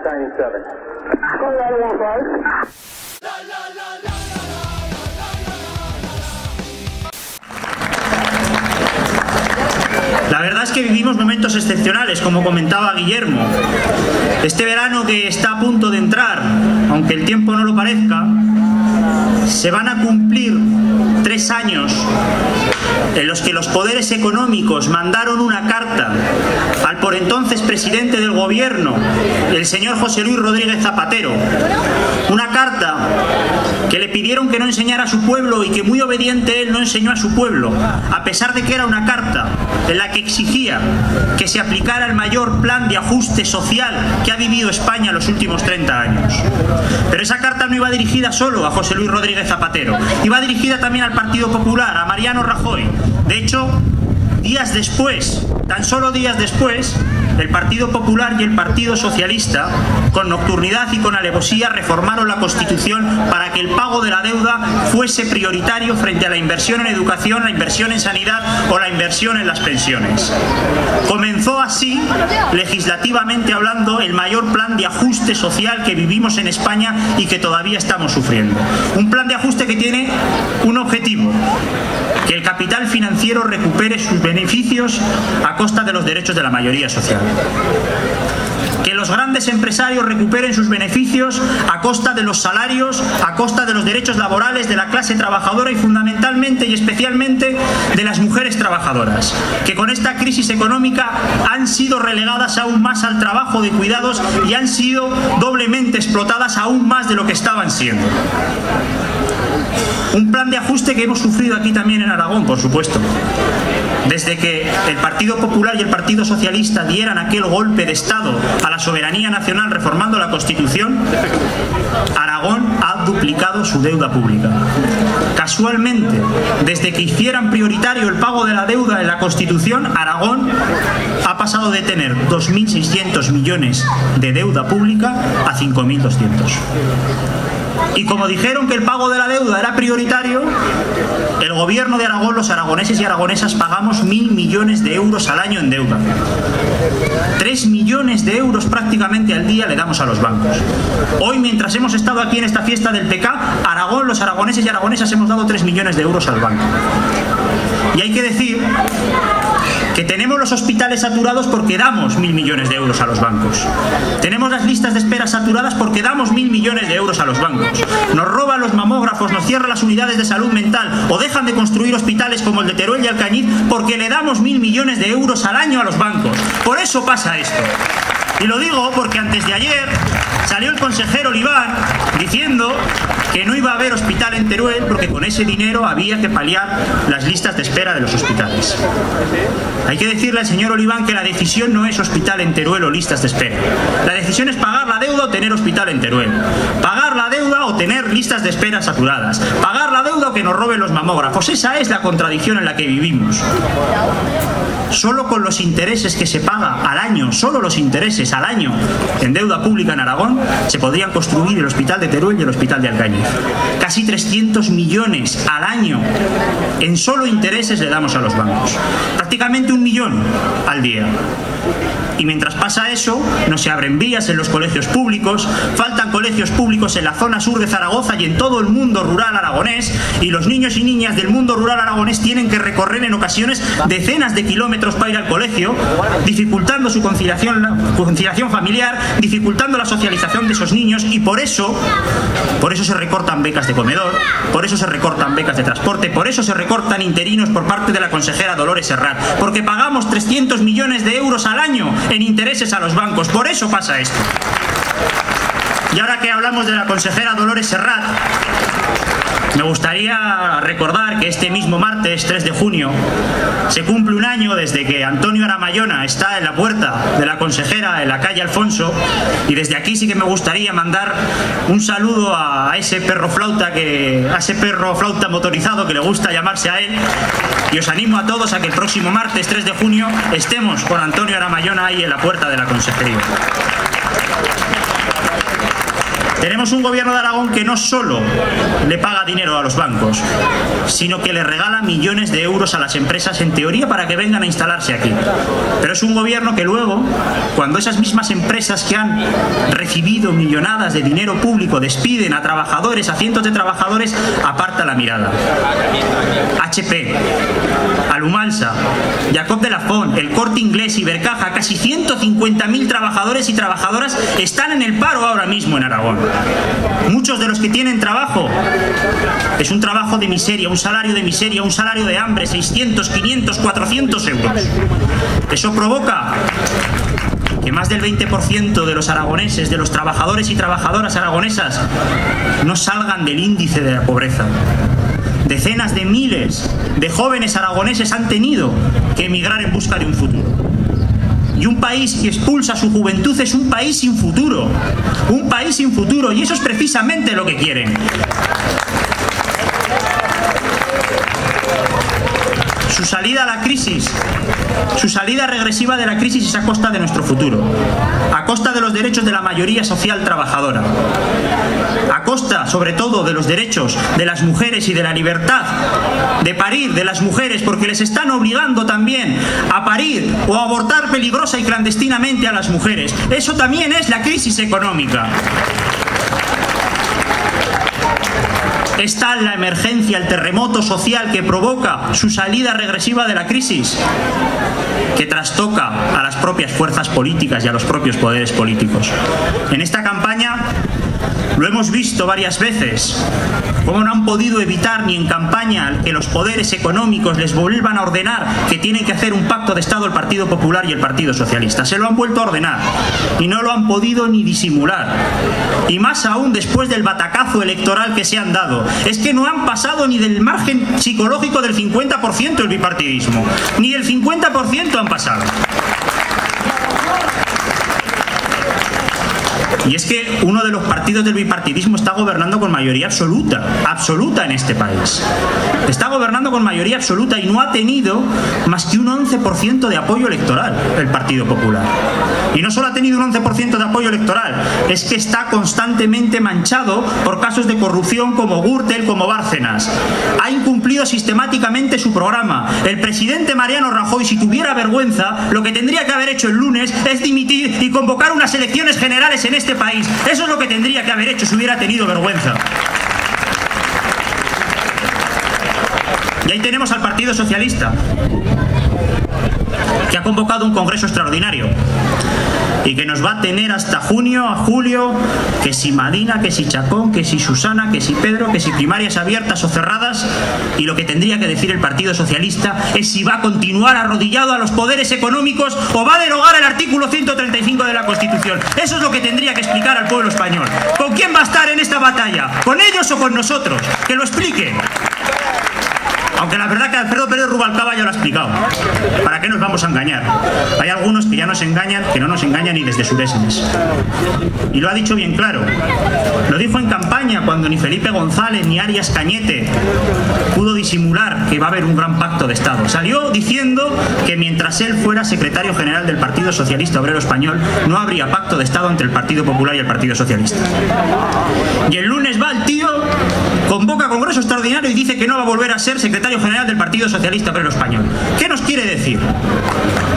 Chinese 7. La verdad es que vivimos momentos excepcionales, como comentaba Guillermo. Este verano que está a punto de entrar, aunque el tiempo no lo parezca, se van a cumplir 3 años en los que los poderes económicos mandaron una carta al por entonces presidente del gobierno, el señor José Luis Rodríguez Zapatero. Una carta que le pidieron que no enseñara a su pueblo y que muy obediente él no enseñó a su pueblo, a pesar de que era una carta en la que exigía que se aplicara el mayor plan de ajuste social que ha vivido España en los últimos 30 años. Pero esa carta no iba dirigida solo a José Luis Rodríguez Zapatero, iba dirigida también al Partido Popular, a Mariano Rajoy. De hecho, días después, tan solo días después, el Partido Popular y el Partido Socialista, con nocturnidad y con alevosía, reformaron la Constitución para que el pago de la deuda fuese prioritario frente a la inversión en educación, la inversión en sanidad o la inversión en las pensiones. Comenzó así, legislativamente hablando, el mayor plan de ajuste social que vivimos en España y que todavía estamos sufriendo. Un plan de ajuste que tiene un objetivo: que el capital financiero recupere sus beneficios a costa de los derechos de la mayoría social. Que los grandes empresarios recuperen sus beneficios a costa de los salarios, a costa de los derechos laborales de la clase trabajadora y fundamentalmente y especialmente de las mujeres trabajadoras, que con esta crisis económica han sido relegadas aún más al trabajo de cuidados y han sido doblemente explotadas aún más de lo que estaban siendo. Un plan de ajuste que hemos sufrido aquí también en Aragón, por supuesto. Desde que el Partido Popular y el Partido Socialista dieran aquel golpe de Estado a la soberanía nacional reformando la Constitución, Aragón ha duplicado su deuda pública. Casualmente, desde que hicieran prioritario el pago de la deuda en la Constitución, Aragón ha pasado de tener 2.600 millones de deuda pública a 5.200. Y como dijeron que el pago de la deuda era prioritario, el gobierno de Aragón, los aragoneses y aragonesas pagamos 1.000 millones de euros al año en deuda. 3 millones de euros prácticamente al día le damos a los bancos. Hoy, mientras hemos estado aquí en esta fiesta del PK, Aragón, los aragoneses y aragonesas hemos dado 3 millones de euros al banco. Y hay que decir que tenemos los hospitales saturados porque damos 1.000 millones de euros a los bancos. Tenemos las listas de espera saturadas porque damos 1.000 millones de euros a los bancos. Nos roban los mamógrafos, nos cierran las unidades de salud mental o dejan de construir hospitales como el de Teruel y Alcañiz porque le damos 1.000 millones de euros al año a los bancos. Por eso pasa esto. Y lo digo porque antes de ayer salió el consejero Oliván diciendo que no iba a haber hospital en Teruel porque con ese dinero había que paliar las listas de espera de los hospitales. Hay que decirle al señor Oliván que la decisión no es hospital en Teruel o listas de espera. La decisión es pagar la deuda o tener hospital en Teruel. Pagar la deuda o tener listas de espera saturadas. Pagar la deuda o que nos roben los mamógrafos. Esa es la contradicción en la que vivimos. Solo con los intereses que se paga al año, solo los intereses al año en deuda pública en Aragón, se podrían construir el hospital de Teruel y el hospital de Alcañiz. Casi 300 millones al año en solo intereses le damos a los bancos. Prácticamente 1 millón al día. Y mientras pasa eso, no se abren vías en los colegios públicos, faltan colegios públicos en la zona sur de Zaragoza y en todo el mundo rural aragonés, y los niños y niñas del mundo rural aragonés tienen que recorrer en ocasiones decenas de kilómetros para ir al colegio, dificultando su conciliación familiar, dificultando la socialización de esos niños, y por eso se recortan becas de comedor, por eso se recortan becas de transporte, por eso se recortan interinos por parte de la consejera Dolores Serrat, porque pagamos 300 millones de euros al año en intereses a los bancos. Por eso pasa esto. Y ahora que hablamos de la consejera Dolores Serrat, me gustaría recordar que este mismo martes 3 de junio se cumple 1 año desde que Antonio Aramayona está en la puerta de la consejera en la calle Alfonso, y desde aquí sí que me gustaría mandar un saludo a ese perro flauta motorizado que le gusta llamarse a él, y os animo a todos a que el próximo martes 3 de junio estemos con Antonio Aramayona ahí en la puerta de la consejería. Tenemos un gobierno de Aragón que no solo le paga dinero a los bancos, sino que le regala millones de euros a las empresas en teoría para que vengan a instalarse aquí. Pero es un gobierno que luego, cuando esas mismas empresas que han recibido millonadas de dinero público despiden a trabajadores, a cientos de trabajadores, aparta la mirada. HP, Alumansa, Jacob de la Font, El Corte Inglés, Ibercaja, casi 150.000 trabajadores y trabajadoras están en el paro ahora mismo en Aragón. Muchos de los que tienen trabajo es un trabajo de miseria, un salario de miseria, un salario de hambre, 600, 500, 400 euros. Eso provoca que más del 20% de los aragoneses, de los trabajadores y trabajadoras aragonesas, no salgan del índice de la pobreza. Decenas de miles de jóvenes aragoneses han tenido que emigrar en busca de un futuro. Y un país que expulsa a su juventud es un país sin futuro. Un país sin futuro. Y eso es precisamente lo que quieren. Su salida a la crisis, su salida regresiva de la crisis es a costa de nuestro futuro, a costa de los derechos de la mayoría social trabajadora, a costa, sobre todo, de los derechos de las mujeres y de la libertad de parir de las mujeres, porque les están obligando también a parir o a abortar peligrosa y clandestinamente a las mujeres. Eso también es la crisis económica. Está la emergencia, el terremoto social que provoca su salida regresiva de la crisis, que trastoca a las propias fuerzas políticas y a los propios poderes políticos. En esta campaña lo hemos visto varias veces, cómo no han podido evitar ni en campaña que los poderes económicos les vuelvan a ordenar que tienen que hacer un pacto de Estado el Partido Popular y el Partido Socialista. Se lo han vuelto a ordenar y no lo han podido ni disimular. Y más aún después del batacazo electoral que se han dado. Es que no han pasado ni del margen psicológico del 50% el bipartidismo. Ni del 50% han pasado. Y es que uno de los partidos del bipartidismo está gobernando con mayoría absoluta en este país. Está gobernando con mayoría absoluta y no ha tenido más que un 11% de apoyo electoral el Partido Popular. Y no solo ha tenido un 11% de apoyo electoral, es que está constantemente manchado por casos de corrupción como Gürtel, como Bárcenas. Ha incumplido sistemáticamente su programa. El presidente Mariano Rajoy, si tuviera vergüenza, lo que tendría que haber hecho el lunes es dimitir y convocar unas elecciones generales en este país. Eso es lo que tendría que haber hecho si hubiera tenido vergüenza. Y ahí tenemos al Partido Socialista, que ha convocado un congreso extraordinario y que nos va a tener hasta junio, a julio, que si Madina, que si Chacón, que si Susana, que si Pedro, que si primarias abiertas o cerradas. Y lo que tendría que decir el Partido Socialista es si va a continuar arrodillado a los poderes económicos o va a derogar el artículo 135 de la Constitución. Eso es lo que tendría que explicar al pueblo español. ¿Con quién va a estar en esta batalla? ¿Con ellos o con nosotros? Que lo explique. Aunque la verdad que Alfredo Pérez Rubalcaba ya lo ha explicado. ¿Para qué nos vamos a engañar? Hay algunos que ya nos engañan, que no nos engañan ni desde sus décimas. Y lo ha dicho bien claro. Lo dijo en campaña cuando ni Felipe González ni Arias Cañete pudo disimular que va a haber un gran pacto de Estado. Salió diciendo que mientras él fuera secretario general del Partido Socialista Obrero Español no habría pacto de Estado entre el Partido Popular y el Partido Socialista. Y el lunes va el tío, convoca congreso extraordinario y dice que no va a volver a ser secretario general del Partido Socialista Obrero Español. ¿Qué nos quiere decir?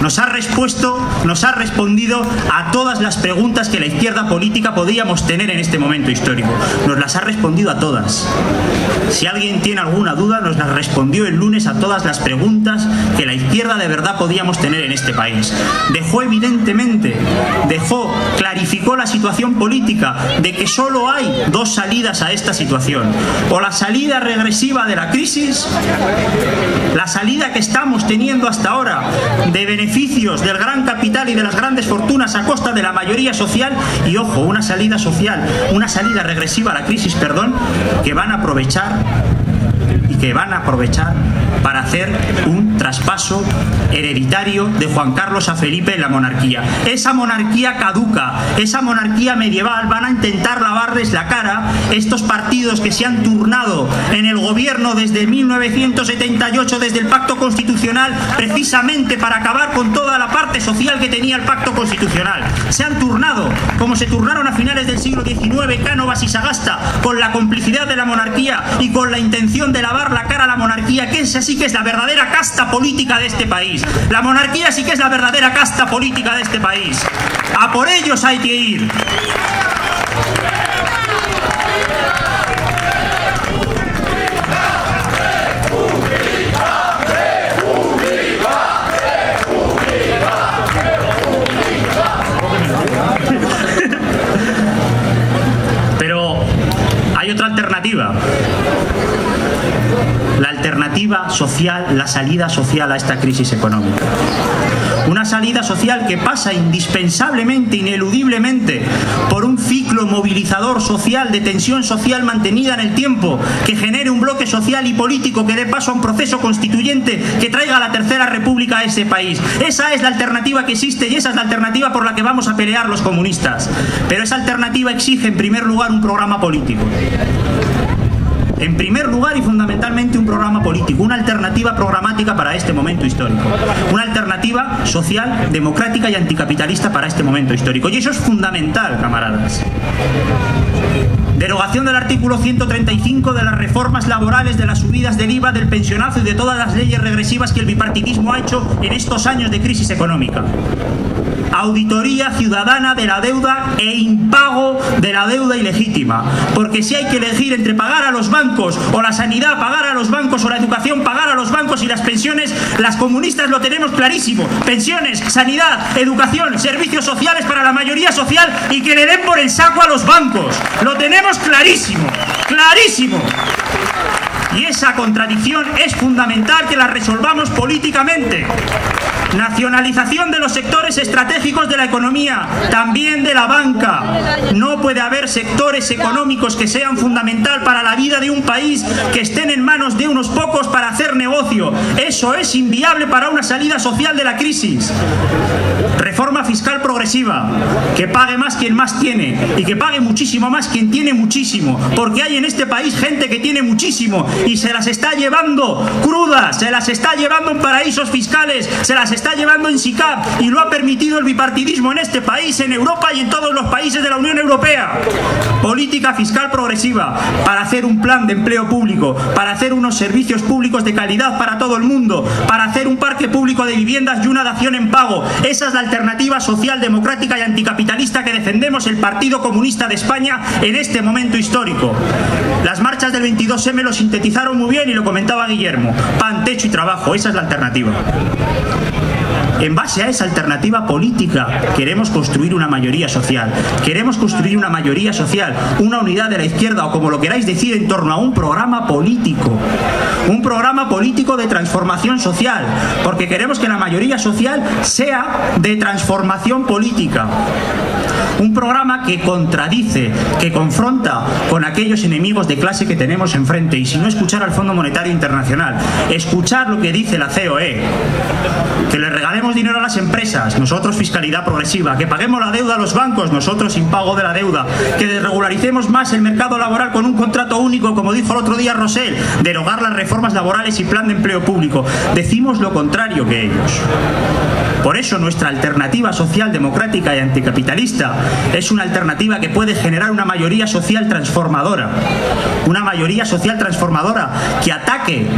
Nos ha respondido a todas las preguntas que la izquierda política podíamos tener en este momento histórico. Nos las ha respondido a todas. Si alguien tiene alguna duda, nos las respondió el lunes a todas las preguntas que la izquierda de verdad podíamos tener en este país. Clarificó la situación política de que solo hay dos salidas a esta situación. O la salida regresiva de la crisis, la salida que estamos teniendo hasta ahora de beneficios del gran capital y de las grandes fortunas a costa de la mayoría social, y ojo, una salida social, una salida regresiva a la crisis, que van a aprovechar y que van a aprovechar para hacer un traspaso hereditario de Juan Carlos a Felipe en la monarquía. Esa monarquía caduca, esa monarquía medieval, van a intentar lavarles la cara estos partidos que se han turnado en el gobierno desde 1978, desde el Pacto Constitucional, precisamente para acabar con toda la parte social que tenía el Pacto Constitucional. Se han turnado, como se turnaron a finales del siglo XIX Cánovas y Sagasta, con la complicidad de la monarquía y con la intención de lavar la cara a la monarquía, que esa sí que es la verdadera casta política de este país. La monarquía sí que es la verdadera casta política de este país. A por ellos hay que ir. Pero hay otra alternativa. La alternativa social, la salida social a esta crisis económica. Una salida social que pasa indispensablemente, ineludiblemente, por un ciclo movilizador social, de tensión social mantenida en el tiempo, que genere un bloque social y político que dé paso a un proceso constituyente que traiga a la Tercera República a ese país. Esa es la alternativa que existe y esa es la alternativa por la que vamos a pelear los comunistas. Pero esa alternativa exige, en primer lugar, un programa político. En primer lugar y fundamentalmente un programa político, una alternativa programática para este momento histórico, una alternativa social, democrática y anticapitalista para este momento histórico. Y eso es fundamental, camaradas. Derogación del artículo 135 de las reformas laborales, de las subidas del IVA, del pensionazo y de todas las leyes regresivas que el bipartidismo ha hecho en estos años de crisis económica. Auditoría ciudadana de la deuda e impago de la deuda ilegítima. Porque si hay que elegir entre pagar a los bancos o la sanidad, pagar a los bancos o la educación, pagar a los bancos y las pensiones, las comunistas lo tenemos clarísimo. Pensiones, sanidad, educación, servicios sociales para la mayoría social y que le den por el saco a los bancos. Lo tenemos clarísimo, clarísimo. Y esa contradicción es fundamental que la resolvamos políticamente. Nacionalización de los sectores estratégicos de la economía, también de la banca. No puede haber sectores económicos que sean fundamental para la vida de un país que estén en manos de unos pocos para hacer negocio. Eso es inviable para una salida social de la crisis. Reforma fiscal progresiva, que pague más quien más tiene y que pague muchísimo más quien tiene muchísimo, porque hay en este país gente que tiene muchísimo y se las está llevando crudas, se las está llevando en paraísos fiscales, se las está llevando en SICAP, y lo ha permitido el bipartidismo en este país, en Europa y en todos los países de la Unión Europea. Política fiscal progresiva para hacer un plan de empleo público, para hacer unos servicios públicos de calidad para todo el mundo, para hacer un parque público de viviendas y una dación en pago. Esa es la alternativa social, democrática y anticapitalista que defendemos el Partido Comunista de España en este momento histórico. Las marchas del 22M lo sintetizaron muy bien y lo comentaba Guillermo. Pan, techo y trabajo, esa es la alternativa. En base a esa alternativa política queremos construir una mayoría social. Queremos construir una mayoría social, una unidad de la izquierda o como lo queráis decir, en torno a un programa político. Un programa político de transformación social, porque queremos que la mayoría social sea de transformación política. Un programa que contradice, que confronta con aquellos enemigos de clase que tenemos enfrente. Y si no, escuchar al Fondo Monetario Internacional, escuchar lo que dice la COE, que le regalemos dinero a las empresas, nosotros fiscalidad progresiva, que paguemos la deuda a los bancos, nosotros impago de la deuda, que desregularizemos más el mercado laboral con un contrato único, como dijo el otro día Rosell, derogar las reformas laborales y plan de empleo público. Decimos lo contrario que ellos. Por eso nuestra alternativa social, democrática y anticapitalista es una alternativa que puede generar una mayoría social transformadora. Una mayoría social transformadora que ataque,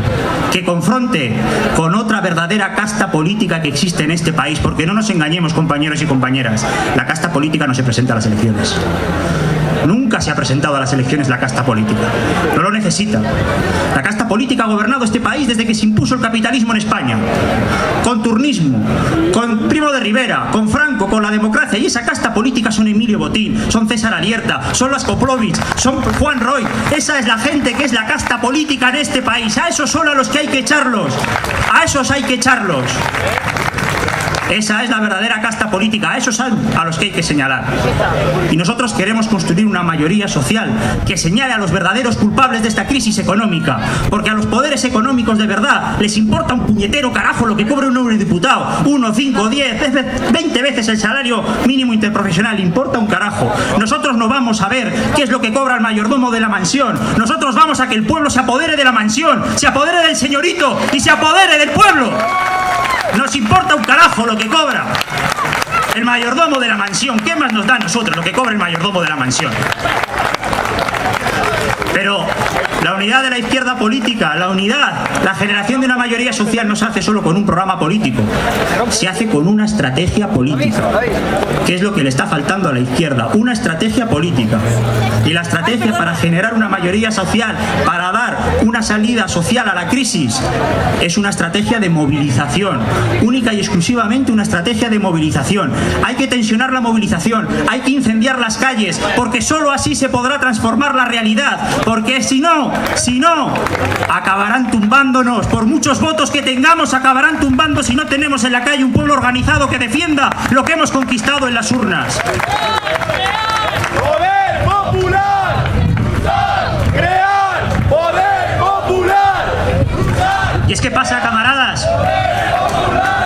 que confronte con otra verdadera casta política que existe en este país. Porque no nos engañemos, compañeros y compañeras, la casta política no se presenta a las elecciones. Nunca se ha presentado a las elecciones la casta política. No lo necesita. La casta política ha gobernado este país desde que se impuso el capitalismo en España. Con turnismo, con Primo de Rivera, con Franco, con la democracia. Y esa casta política son Emilio Botín, son César Alierta, son las Koplovich, son Juan Roy. Esa es la gente que es la casta política en este país. A esos son a los que hay que echarlos. A esos hay que echarlos. Esa es la verdadera casta política, a esos son a los que hay que señalar. Y nosotros queremos construir una mayoría social que señale a los verdaderos culpables de esta crisis económica, porque a los poderes económicos de verdad les importa un puñetero carajo lo que cobra un eurodiputado, 1, 5, 10, 20 veces el salario mínimo interprofesional, importa un carajo. Nosotros no vamos a ver qué es lo que cobra el mayordomo de la mansión, nosotros vamos a que el pueblo se apodere de la mansión, se apodere del señorito y se apodere del pueblo. Nos importa un carajo lo que cobra el mayordomo de la mansión. ¿Qué más nos da a nosotros lo que cobra el mayordomo de la mansión? Pero la unidad de la izquierda política, la unidad, la generación de una mayoría social no se hace solo con un programa político, se hace con una estrategia política, que es lo que le está faltando a la izquierda, una estrategia política. Y la estrategia para generar una mayoría social, para dar una salida social a la crisis, es una estrategia de movilización, única y exclusivamente una estrategia de movilización. Hay que tensionar la movilización, hay que incendiar las calles, porque solo así se podrá transformar la realidad, porque si no, acabarán tumbándonos. Por muchos votos que tengamos, acabarán tumbando si no tenemos en la calle un pueblo organizado que defienda lo que hemos conquistado en las urnas. ¡Poder popular! ¡Crear poder popular! Y es que pasa, camaradas,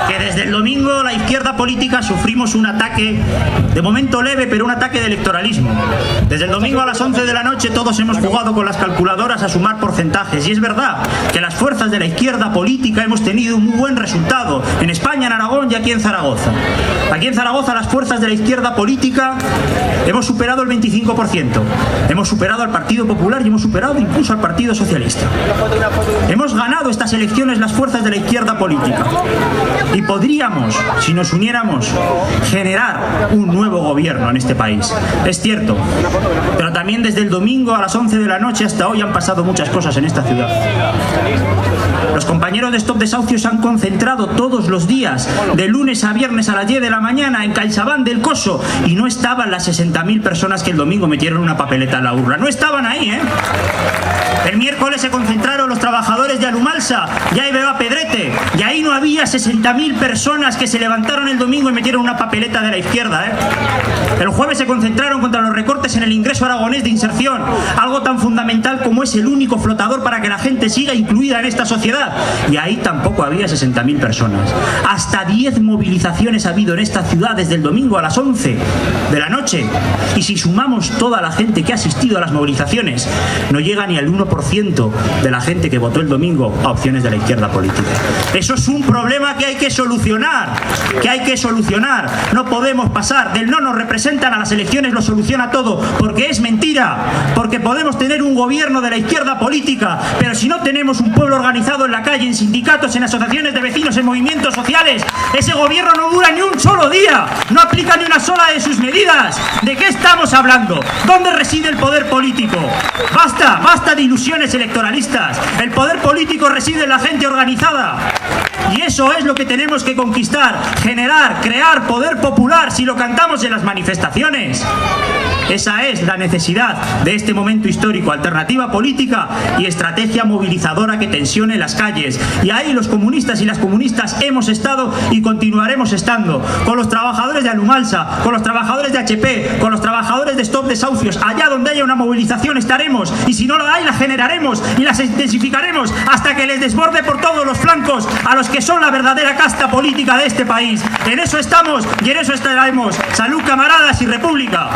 que desde el domingo la izquierda política sufrimos un ataque, de momento leve, pero un ataque de electoralismo. Desde el domingo a las 11 de la noche todos hemos jugado con las calculadoras a sumar porcentajes, y es verdad que las fuerzas de la izquierda política hemos tenido un muy buen resultado en España, en Aragón y aquí en Zaragoza. Aquí en Zaragoza las fuerzas de la izquierda política hemos superado el 25%, hemos superado al Partido Popular y hemos superado incluso al Partido Socialista. Hemos ganado estas elecciones las fuerzas de la izquierda política. Y podríamos, si nos uniéramos, generar un nuevo gobierno en este país. Es cierto, pero también desde el domingo a las 11 de la noche hasta hoy han pasado muchas cosas en esta ciudad. Los compañeros de Stop Desahucios se han concentrado todos los días, de lunes a viernes a las 10 de la mañana, en CaixaBank del Coso, y no estaban las 60.000 personas que el domingo metieron una papeleta en la urna. No estaban ahí, ¿eh? El miércoles se concentraron los trabajadores de Alumalsa, ya y Beba Pedrete, y ahí no había 60.000 personas que se levantaron el domingo y metieron una papeleta de la izquierda, ¿eh? El jueves se concentraron contra los recortes en el ingreso aragonés de inserción, algo tan fundamental como es el único flotador para que la gente siga incluida en esta sociedad, y ahí tampoco había 60.000 personas. Hasta 10 movilizaciones ha habido en esta ciudad desde el domingo a las 11 de la noche, y si sumamos toda la gente que ha asistido a las movilizaciones, no llega ni al 1% de la gente que votó el domingo a opciones de la izquierda política. Eso es un problema que hay que solucionar, No podemos pasar del no nos representan a las elecciones lo soluciona todo, porque es mentira, porque podemos tener un gobierno de la izquierda política, pero si no tenemos un pueblo organizado en la calle, en sindicatos, en asociaciones de vecinos, en movimientos sociales, ese gobierno no dura ni un solo día, no aplica ni una sola de sus medidas. ¿De qué estamos hablando? ¿Dónde reside el poder político? Basta de ilusiones electoralistas. El poder político reside en la gente organizada. Y eso es lo que tenemos que conquistar, generar, crear poder popular, si lo cantamos en las manifestaciones. Esa es la necesidad de este momento histórico, alternativa política y estrategia movilizadora que tensione las calles. Y ahí los comunistas y las comunistas hemos estado y continuaremos estando, con los trabajadores de Alumalsa, con los trabajadores de HP, con los trabajadores de Stop Desahucios. Allá donde haya una movilización estaremos, y si no la hay, la generaremos y las intensificaremos hasta que les desborde por todos los flancos a los que son la verdadera casta política de este país. En eso estamos y en eso estaremos. Salud, camaradas, y república.